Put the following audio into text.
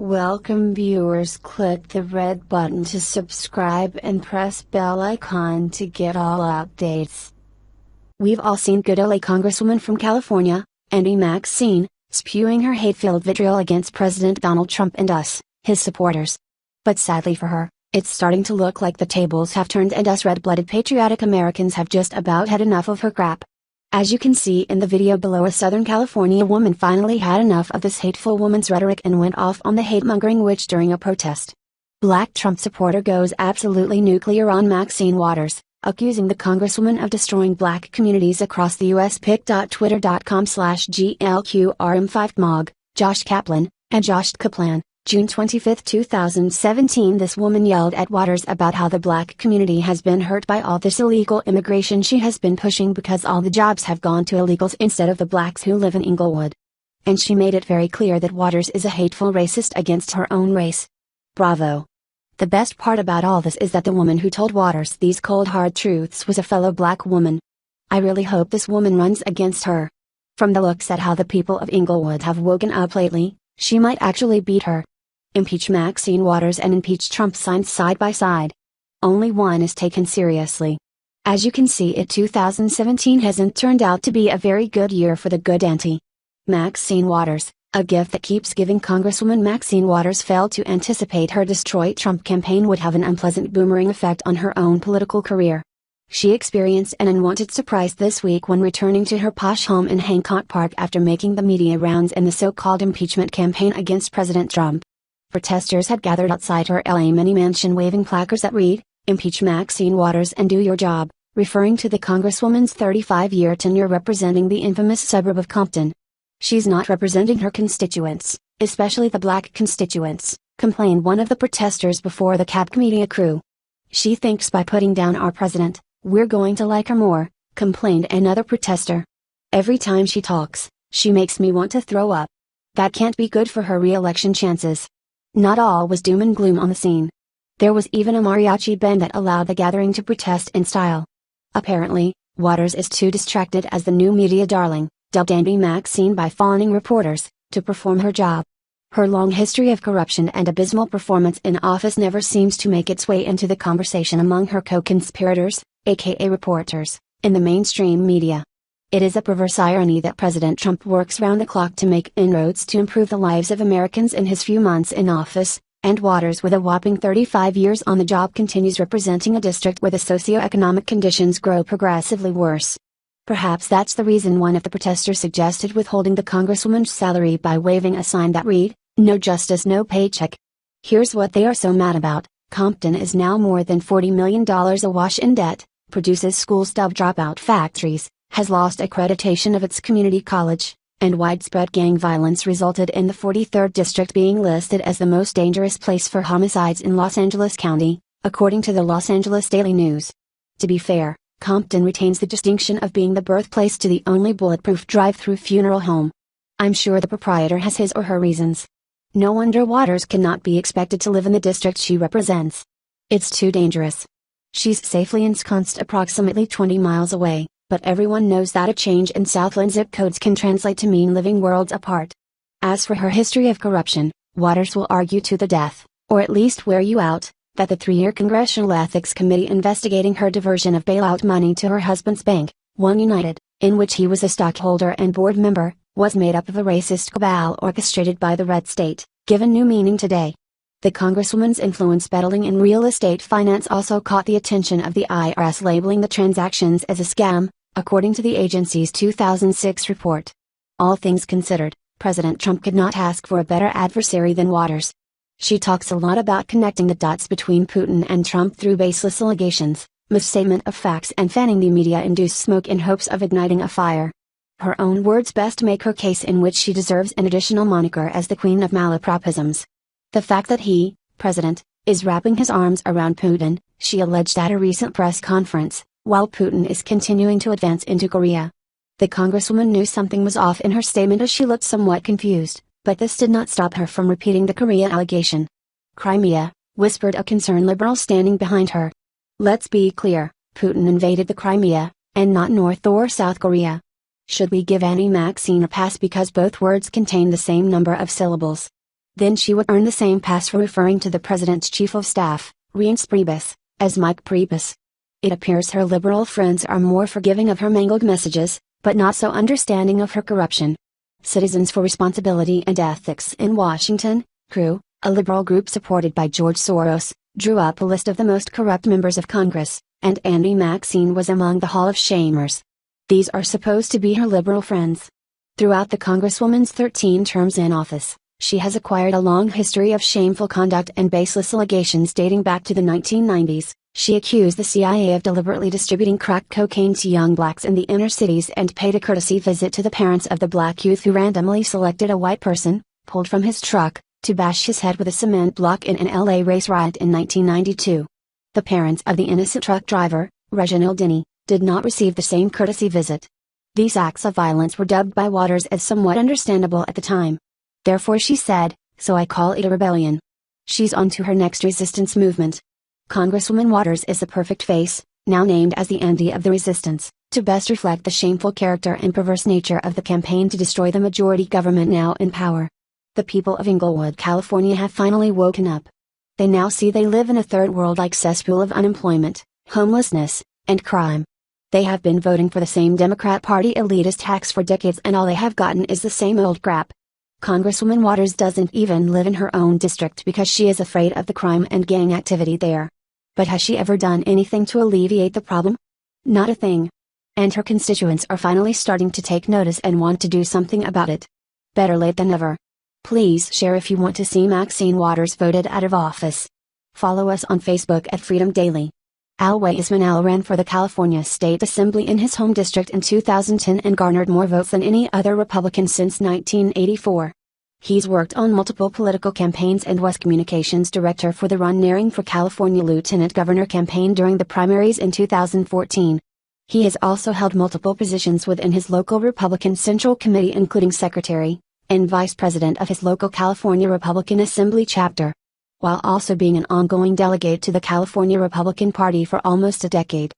Welcome viewers, click the red button to subscribe and press bell icon to get all updates. We've all seen good old Congresswoman from California, Maxine, spewing her hate-filled vitriol against President Donald Trump and us, his supporters. But sadly for her, it's starting to look like the tables have turned and us red-blooded patriotic Americans have just about had enough of her crap. As you can see in the video below, a Southern California woman finally had enough of this hateful woman's rhetoric and went off on the hate-mongering witch during a protest. Black Trump supporter goes absolutely nuclear on Maxine Waters, accusing the Congresswoman of destroying black communities across the U.S. pic.twitter.com/GLQRM5MOG, Josh Kaplan, and Josh Kaplan. June 25, 2017. This woman yelled at Waters about how the black community has been hurt by all this illegal immigration she has been pushing because all the jobs have gone to illegals instead of the blacks who live in Inglewood. And she made it very clear that Waters is a hateful racist against her own race. Bravo. The best part about all this is that the woman who told Waters these cold hard truths was a fellow black woman. I really hope this woman runs against her. From the looks at how the people of Inglewood have woken up lately, she might actually beat her. Impeach Maxine Waters and impeach Trump signed side by side. Only one is taken seriously. As you can see, 2017 hasn't turned out to be a very good year for the good auntie. Maxine Waters, a gift that keeps giving. Congresswoman Maxine Waters failed to anticipate her Destroy Trump campaign would have an unpleasant boomerang effect on her own political career. She experienced an unwanted surprise this week when returning to her posh home in Hancock Park after making the media rounds in the so-called impeachment campaign against President Trump. Protesters had gathered outside her LA mini mansion waving placards that read, "Impeach Maxine Waters and do your job," referring to the Congresswoman's 35-year tenure representing the infamous suburb of Compton. "She's not representing her constituents, especially the black constituents," complained one of the protesters before the Cap media crew. "She thinks by putting down our president, we're going to like her more," complained another protester. "Every time she talks, she makes me want to throw up. That can't be good for her re-election chances." Not all was doom and gloom on the scene. There was even a mariachi band that allowed the gathering to protest in style. Apparently, Waters is too distracted as the new media darling, dubbed Maxine by fawning reporters, to perform her job. Her long history of corruption and abysmal performance in office never seems to make its way into the conversation among her co-conspirators, aka reporters, in the mainstream media. It is a perverse irony that President Trump works round the clock to make inroads to improve the lives of Americans in his few months in office, and Waters, with a whopping 35 years on the job, continues representing a district where the socio-economic conditions grow progressively worse. Perhaps that's the reason one of the protesters suggested withholding the Congresswoman's salary by waving a sign that read, "No justice, no paycheck." Here's what they are so mad about: Compton is now more than $40 million awash in debt, produces schools dubbed dropout factories, has lost accreditation of its community college, and widespread gang violence resulted in the 43rd District being listed as the most dangerous place for homicides in Los Angeles County, according to the Los Angeles Daily News. To be fair, Compton retains the distinction of being the birthplace to the only bulletproof drive-through funeral home. I'm sure the proprietor has his or her reasons. No wonder Waters cannot be expected to live in the district she represents. It's too dangerous. She's safely ensconced approximately 20 miles away. But everyone knows that a change in Southland zip codes can translate to mean living worlds apart. As for her history of corruption, Waters will argue to the death, or at least wear you out, that the 3-year Congressional Ethics Committee investigating her diversion of bailout money to her husband's bank, One United, in which he was a stockholder and board member, was made up of a racist cabal orchestrated by the red state, given new meaning today. The Congresswoman's influence peddling in real estate finance also caught the attention of the IRS, labeling the transactions as a scam, according to the agency's 2006 report. All things considered, President Trump could not ask for a better adversary than Waters. She talks a lot about connecting the dots between Putin and Trump through baseless allegations, misstatement of facts, and fanning the media-induced smoke in hopes of igniting a fire. Her own words best make her case, in which she deserves an additional moniker as the Queen of Malapropisms. The fact that he, President, is wrapping his arms around Putin, she alleged at a recent press conference, while Putin is continuing to advance into Korea. The Congresswoman knew something was off in her statement as she looked somewhat confused, but this did not stop her from repeating the Korea allegation. "Crimea," whispered a concerned liberal standing behind her. "Let's be clear, Putin invaded the Crimea, and not North or South Korea. Should we give Maxine a pass because both words contain the same number of syllables?" Then she would earn the same pass for referring to the president's chief of staff, Reince Priebus, as Mike Priebus. It appears her liberal friends are more forgiving of her mangled messages, but not so understanding of her corruption. Citizens for Responsibility and Ethics in Washington, CREW, a liberal group supported by George Soros, drew up a list of the most corrupt members of Congress, and Andy Maxine was among the Hall of Shamers. These are supposed to be her liberal friends. Throughout the Congresswoman's 13 terms in office, she has acquired a long history of shameful conduct and baseless allegations dating back to the 1990s. She accused the CIA of deliberately distributing crack cocaine to young blacks in the inner cities and paid a courtesy visit to the parents of the black youth who randomly selected a white person, pulled from his truck, to bash his head with a cement block in an LA race riot in 1992. The parents of the innocent truck driver, Reginald Denny, did not receive the same courtesy visit. These acts of violence were dubbed by Waters as somewhat understandable at the time. Therefore she said, "So I call it a rebellion." She's on to her next resistance movement. Congresswoman Waters is the perfect face, now named as the Andy of the resistance, to best reflect the shameful character and perverse nature of the campaign to destroy the majority government now in power. The people of Inglewood, California have finally woken up. They now see they live in a third world-like cesspool of unemployment, homelessness, and crime. They have been voting for the same Democrat Party elitist hacks for decades and all they have gotten is the same old crap. Congresswoman Waters doesn't even live in her own district because she is afraid of the crime and gang activity there. But has she ever done anything to alleviate the problem? Not a thing. And her constituents are finally starting to take notice and want to do something about it. Better late than never. Please share if you want to see Maxine Waters voted out of office. Follow us on Facebook at Freedom Daily. Al Weisman ran for the California State Assembly in his home district in 2010 and garnered more votes than any other Republican since 1984. He's worked on multiple political campaigns and was communications director for the Ron Nehring for California Lieutenant Governor campaign during the primaries in 2014. He has also held multiple positions within his local Republican Central Committee including secretary and vice president of his local California Republican Assembly chapter, while also being an ongoing delegate to the California Republican Party for almost a decade.